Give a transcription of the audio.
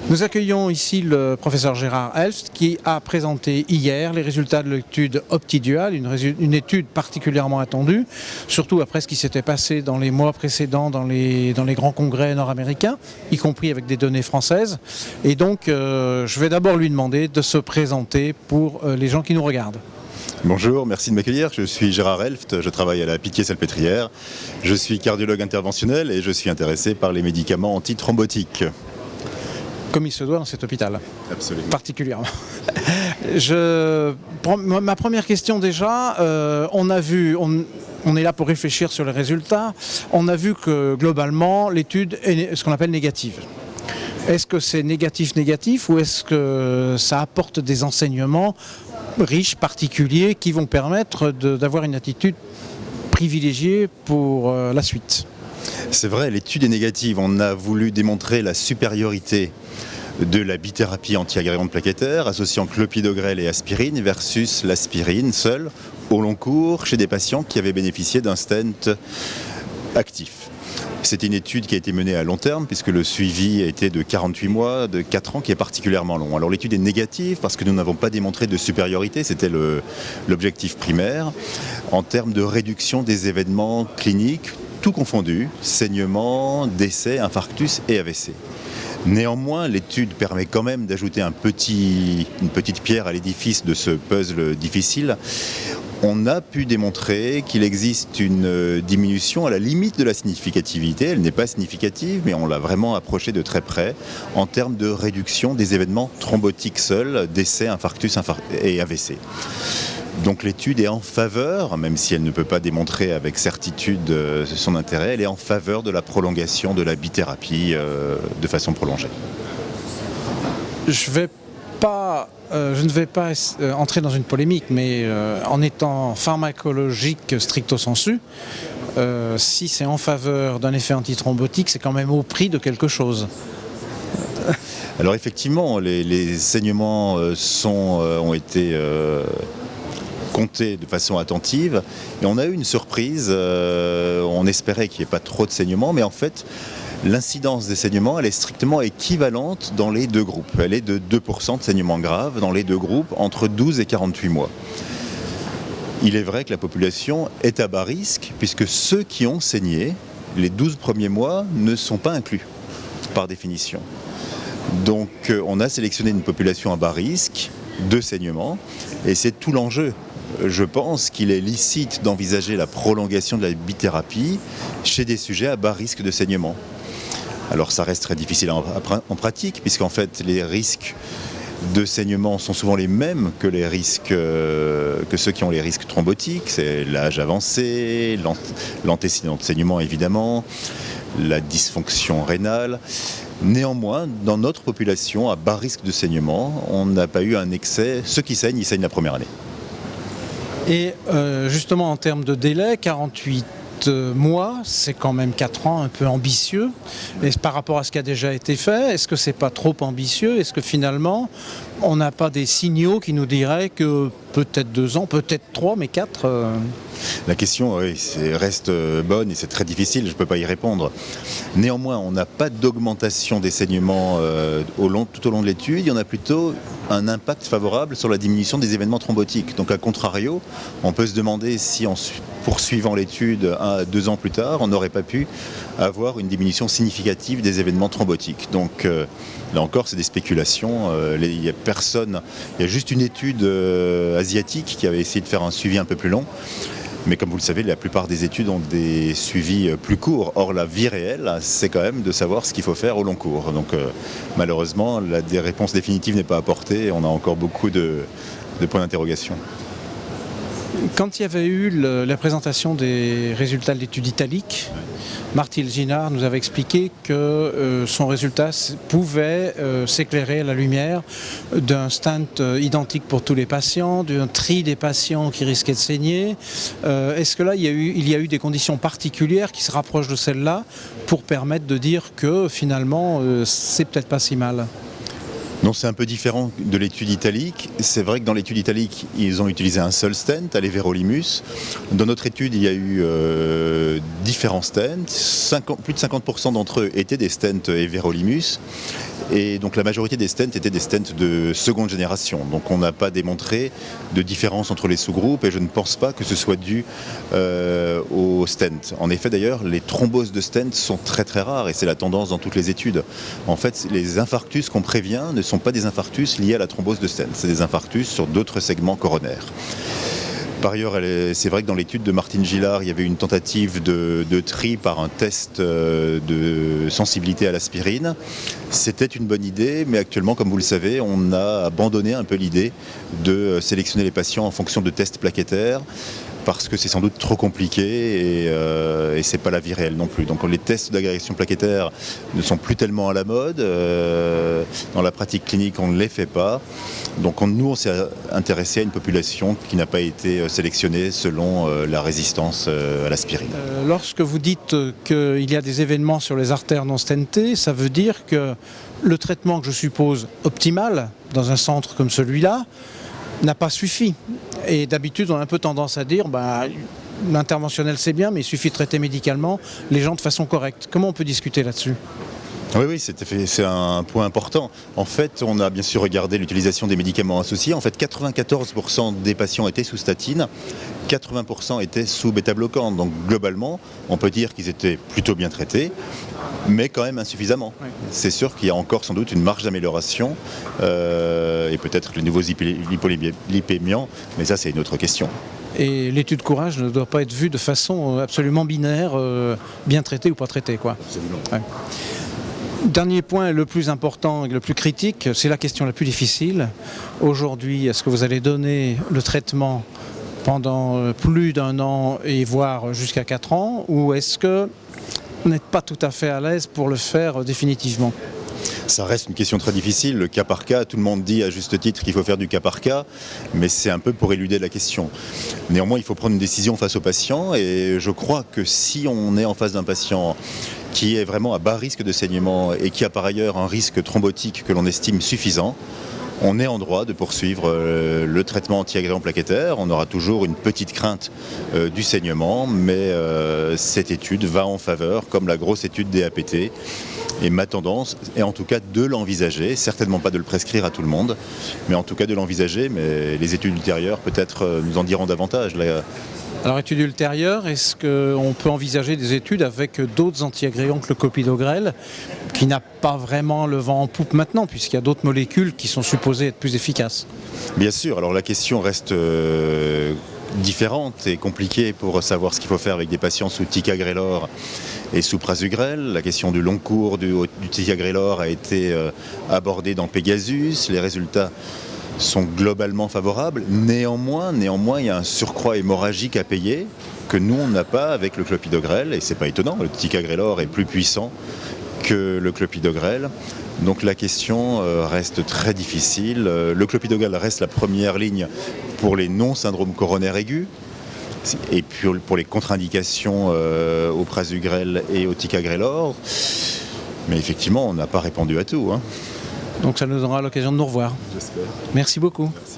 Nous accueillons ici le professeur Gérard Helft qui a présenté hier les résultats de l'étude OptiDual, une étude particulièrement attendue, surtout après ce qui s'était passé dans les mois précédents dans les grands congrès nord-américains, y compris avec des données françaises. Et donc je vais d'abord lui demander de se présenter pour les gens qui nous regardent. Bonjour, merci de m'accueillir. Je suis Gérard Helft, je travaille à la Pitié-Salpêtrière. Je suis cardiologue interventionnel et je suis intéressé par les médicaments antithrombotiques. Comme il se doit dans cet hôpital. Absolument. Particulièrement. Ma première question déjà, on est là pour réfléchir sur les résultats. On a vu que globalement l'étude est ce qu'on appelle négative. Est-ce que c'est négatif ou est-ce que ça apporte des enseignements riches, particuliers, qui vont permettre d'avoir une attitude privilégiée pour la suite? C'est vrai, l'étude est négative. On a voulu démontrer la supériorité de la bithérapie anti-agrégante plaquettaire associant clopidogrel et aspirine versus l'aspirine seule au long cours chez des patients qui avaient bénéficié d'un stent actif. C'est une étude qui a été menée à long terme puisque le suivi a été de 48 mois, de 4 ans, qui est particulièrement long. Alors l'étude est négative parce que nous n'avons pas démontré de supériorité, c'était l'objectif primaire, en termes de réduction des événements cliniques, tout confondu, saignement, décès, infarctus et AVC. Néanmoins, l'étude permet quand même d'ajouter une petite pierre à l'édifice de ce puzzle difficile. On a pu démontrer qu'il existe une diminution à la limite de la significativité. Elle n'est pas significative, mais on l'a vraiment approchée de très près en termes de réduction des événements thrombotiques seuls, décès, infarctus et AVC. Donc l'étude est en faveur, même si elle ne peut pas démontrer avec certitude son intérêt, elle est en faveur de la prolongation de la bithérapie de façon prolongée. Je ne vais pas entrer dans une polémique, mais en étant pharmacologique stricto sensu, si c'est en faveur d'un effet antithrombotique, c'est quand même au prix de quelque chose. Alors effectivement, les saignements ont été comptés de façon attentive et on a eu une surprise, on espérait qu'il n'y ait pas trop de saignements, mais en fait l'incidence des saignements elle est strictement équivalente dans les deux groupes. Elle est de 2% de saignements graves dans les deux groupes entre 12 et 48 mois. Il est vrai que la population est à bas risque puisque ceux qui ont saigné, les 12 premiers mois ne sont pas inclus par définition. Donc on a sélectionné une population à bas risque de saignement et c'est tout l'enjeu. Je pense qu'il est licite d'envisager la prolongation de la bithérapie chez des sujets à bas risque de saignement. Alors ça reste très difficile en pratique puisqu'en fait les risques de saignement sont souvent les mêmes que ceux qui ont les risques thrombotiques. C'est l'âge avancé, l'antécédent de saignement évidemment, la dysfonction rénale. Néanmoins, dans notre population à bas risque de saignement, on n'a pas eu un excès. Ceux qui saignent, ils saignent la première année. Et justement en termes de délai, 48 mois, c'est quand même 4 ans un peu ambitieux. Et par rapport à ce qui a déjà été fait, est-ce que c'est pas trop ambitieux? Est-ce que finalement on n'a pas des signaux qui nous diraient que peut-être 2 ans, peut-être 3, mais 4 La question reste bonne et c'est très difficile, je ne peux pas y répondre. Néanmoins, on n'a pas d'augmentation des saignements tout au long de l'étude, il y en a plutôt un impact favorable sur la diminution des événements thrombotiques. Donc à contrario, on peut se demander si en poursuivant l'étude 1 à 2 ans plus tard, on n'aurait pas pu avoir une diminution significative des événements thrombotiques. Donc là encore, c'est des spéculations. Il y a juste une étude asiatique qui avait essayé de faire un suivi un peu plus long. Mais comme vous le savez, la plupart des études ont des suivis plus courts. Or, la vie réelle, c'est quand même de savoir ce qu'il faut faire au long cours. Donc, malheureusement, la réponse définitive n'est pas apportée. On a encore beaucoup de points d'interrogation. Quand il y avait eu la présentation des résultats de l'étude italique, Martil Ginard nous avait expliqué que son résultat pouvait s'éclairer à la lumière d'un stent identique pour tous les patients, d'un tri des patients qui risquaient de saigner. Est-ce que là, il y a eu des conditions particulières qui se rapprochent de celles-là pour permettre de dire que finalement, c'est peut-être pas si mal? Non, c'est un peu différent de l'étude italique. C'est vrai que dans l'étude italique, ils ont utilisé un seul stent, l'Everolimus. Dans notre étude, il y a eu différents stents. Plus de 50% d'entre eux étaient des stents Everolimus. Et donc la majorité des stents étaient des stents de seconde génération. Donc on n'a pas démontré de différence entre les sous-groupes et je ne pense pas que ce soit dû aux stents. En effet d'ailleurs, les thromboses de stents sont très très rares et c'est la tendance dans toutes les études. En fait, les infarctus qu'on prévient ne sont pas des infarctus liés à la thrombose de stents, c'est des infarctus sur d'autres segments coronaires. Par ailleurs, c'est vrai que dans l'étude de Martine Gillard, il y avait une tentative de tri par un test de sensibilité à l'aspirine. C'était une bonne idée, mais actuellement, comme vous le savez, on a abandonné un peu l'idée de sélectionner les patients en fonction de tests plaquettaires, parce que c'est sans doute trop compliqué et c'est pas la vie réelle non plus. Donc les tests d'agrégation plaquettaire ne sont plus tellement à la mode. Dans la pratique clinique, on ne les fait pas. Donc nous, on s'est intéressé à une population qui n'a pas été sélectionnée selon la résistance à l'aspirine. Lorsque vous dites qu'il y a des événements sur les artères non stentées, ça veut dire que le traitement que je suppose optimal dans un centre comme celui-là n'a pas suffi. Et d'habitude, on a un peu tendance à dire l'interventionnel c'est bien, mais il suffit de traiter médicalement les gens de façon correcte. Comment on peut discuter là-dessus ? Oui, c'est un point important. En fait, on a bien sûr regardé l'utilisation des médicaments associés. En fait, 94% des patients étaient sous statine, 80% étaient sous bêta-bloquants. Donc globalement, on peut dire qu'ils étaient plutôt bien traités, mais quand même insuffisamment. Oui. C'est sûr qu'il y a encore sans doute une marge d'amélioration et peut-être les nouveaux lipémiants, mais ça c'est une autre question. Et l'étude Courage ne doit pas être vue de façon absolument binaire, bien traitée ou pas traitée, quoi. Absolument. Ouais. Dernier point, le plus important et le plus critique, c'est la question la plus difficile. Aujourd'hui, est-ce que vous allez donner le traitement pendant plus d'un an et voire jusqu'à 4 ans, ou est-ce que vous n'êtes pas tout à fait à l'aise pour le faire définitivement ? Ça reste une question très difficile, le cas par cas, tout le monde dit à juste titre qu'il faut faire du cas par cas, mais c'est un peu pour éluder la question. Néanmoins, il faut prendre une décision face au patient et je crois que si on est en face d'un patient qui est vraiment à bas risque de saignement et qui a par ailleurs un risque thrombotique que l'on estime suffisant, on est en droit de poursuivre le traitement antiagrégant plaquettaire. On aura toujours une petite crainte du saignement, mais cette étude va en faveur, comme la grosse étude des APT. Et ma tendance est en tout cas de l'envisager, certainement pas de le prescrire à tout le monde, mais en tout cas de l'envisager, mais les études ultérieures peut-être nous en diront davantage. Alors, études ultérieures, est-ce qu'on peut envisager des études avec d'autres antiagrégants que le clopidogrel, qui n'a pas vraiment le vent en poupe maintenant, puisqu'il y a d'autres molécules qui sont supposées être plus efficaces ? Bien sûr, alors la question reste différente et compliquée pour savoir ce qu'il faut faire avec des patients sous ticagrelor et sous prasugrel. La question du long cours du ticagrelor a été abordée dans Pegasus. Les résultats sont globalement favorables. Néanmoins, il y a un surcroît hémorragique à payer que nous, on n'a pas avec le clopidogrel. Et c'est pas étonnant, le ticagrelor est plus puissant que le clopidogrel. Donc la question reste très difficile. Le clopidogrel reste la première ligne pour les non-syndromes coronaires aigus. Et puis pour les contre-indications au prasugrel et au ticagrelor. Mais effectivement, on n'a pas répondu à tout. Donc ça nous donnera l'occasion de nous revoir. J'espère. Merci beaucoup. Merci.